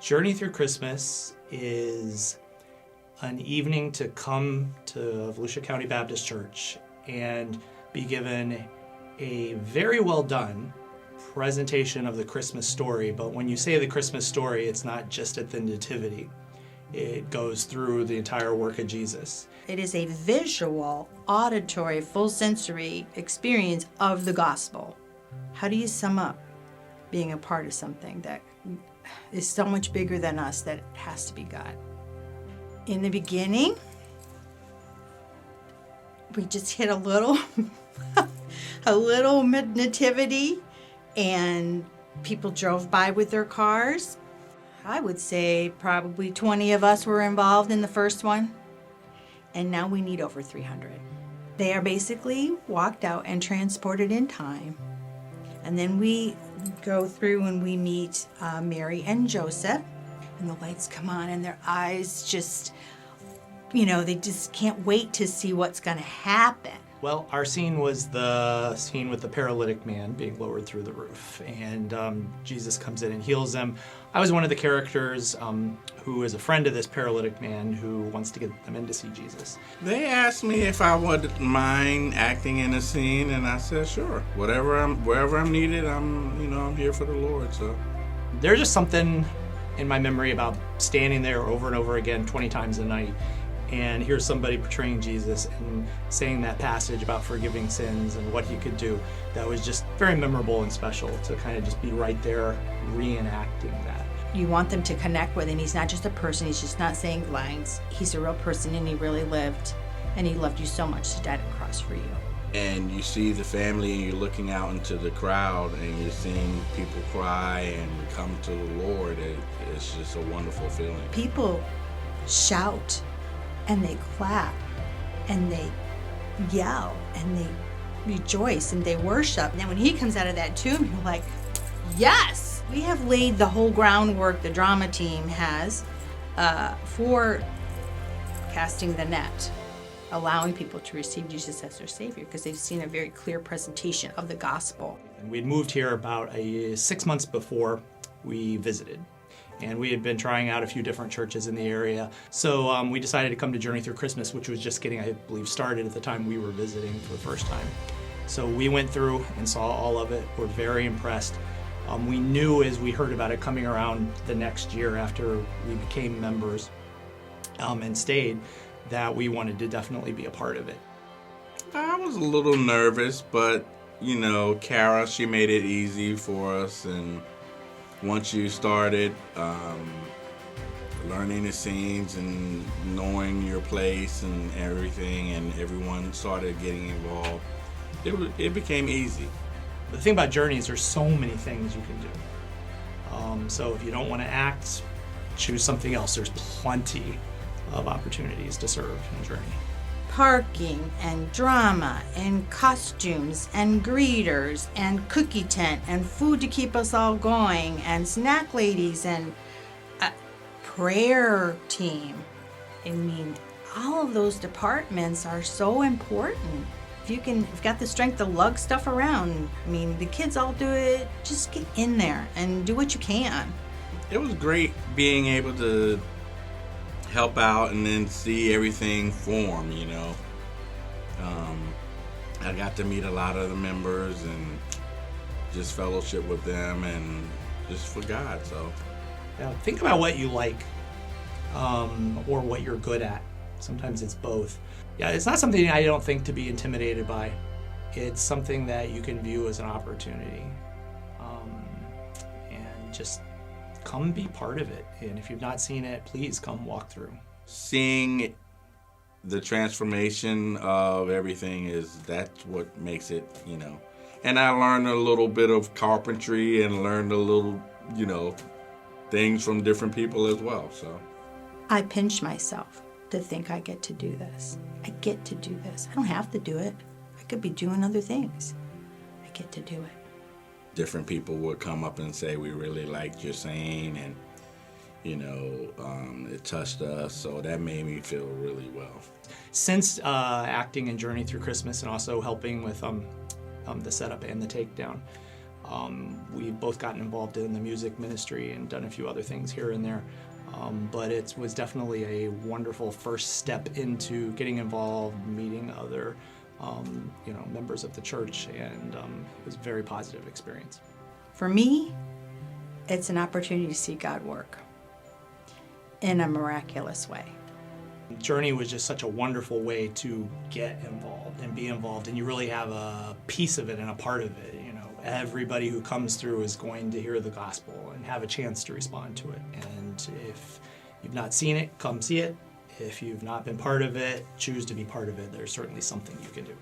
Journey Through Christmas is an evening to come to Volusia County Baptist Church and be given a very well done presentation of the Christmas story. But when you say the Christmas story, it's not just at the Nativity. It goes through the entire work of Jesus. It is a visual, auditory, full sensory experience of the gospel. How do you sum up being a part of something that is so much bigger than us that it has to be God? In the beginning, we just hit a little nativity, and people drove by with their cars. I would say probably 20 of us were involved in the first one, and now we need over 300. They are basically walked out and transported in time. And then we go through and we meet Mary and Joseph, and the lights come on and their eyes just, they just can't wait to see what's going to happen. Well, our scene was the scene with the paralytic man being lowered through the roof, and Jesus comes in and heals him. I was one of the characters who is a friend of this paralytic man who wants to get them in to see Jesus. They asked me if I would mind acting in a scene, and I said sure. Wherever I'm needed, I'm here for the Lord. So there's just something in my memory about standing there over and over again 20 times a night. And here's somebody portraying Jesus and saying that passage about forgiving sins and what he could do. That was just very memorable and special to kind of just be right there reenacting that. You want them to connect with him. He's not just a person. He's just not saying lines. He's a real person, and he really lived. And he loved you so much, he died on the cross for you. And you see the family, and you're looking out into the crowd, and you're seeing people cry and come to the Lord. It's just a wonderful feeling. People shout, and they clap, and they yell, and they rejoice, and they worship. And then when he comes out of that tomb, you're like, yes! We have laid the whole groundwork, the drama team has, for casting the net, allowing people to receive Jesus as their Savior, because they've seen a very clear presentation of the gospel. And we'd moved here about 6 months before we visited. And we had been trying out a few different churches in the area. So we decided to come to Journey Through Christmas, which was just getting, I believe, started at the time we were visiting for the first time. So we went through and saw all of it. We're very impressed. We knew as we heard about it coming around the next year after we became members and stayed, that we wanted to definitely be a part of it. I was a little nervous, but, Kara, she made it easy for us. And once you started learning the scenes and knowing your place and everything, and everyone started getting involved, it became easy. The thing about Journey is there's so many things you can do. So if you don't want to act, choose something else. There's plenty of opportunities to serve in Journey. Parking and drama and costumes and greeters and cookie tent and food to keep us all going and snack ladies and a prayer team. I mean, all of those departments are so important. If you've got the strength to lug stuff around, the kids all do it. Just get in there and do what you can. It was great being able to help out and then see everything form, I got to meet a lot of the members and just fellowship with them and just for God. So yeah, think about what you like or what you're good at. Sometimes it's both. Yeah, it's not something I don't think to be intimidated by. It's something that you can view as an opportunity, and just come be part of it. And if you've not seen it, please come walk through. Seeing the transformation of everything that's what makes it, And I learned a little bit of carpentry and learned a little, things from different people as well. So I pinch myself to think I get to do this. I get to do this. I don't have to do it. I could be doing other things. I get to do it. Different people would come up and say, we really liked your scene, and it touched us, so that made me feel really well. Since acting in Journey Through Christmas and also helping with the setup and the takedown, We've both gotten involved in the music ministry and done a few other things here and there. But it was definitely a wonderful first step into getting involved, meeting other members of the church, and it was a very positive experience. For me, it's an opportunity to see God work in a miraculous way. Journey was just such a wonderful way to get involved and be involved, and you really have a piece of it and a part of it. Everybody who comes through is going to hear the gospel and have a chance to respond to it. And if you've not seen it, come see it. If you've not been part of it, choose to be part of it. There's certainly something you can do.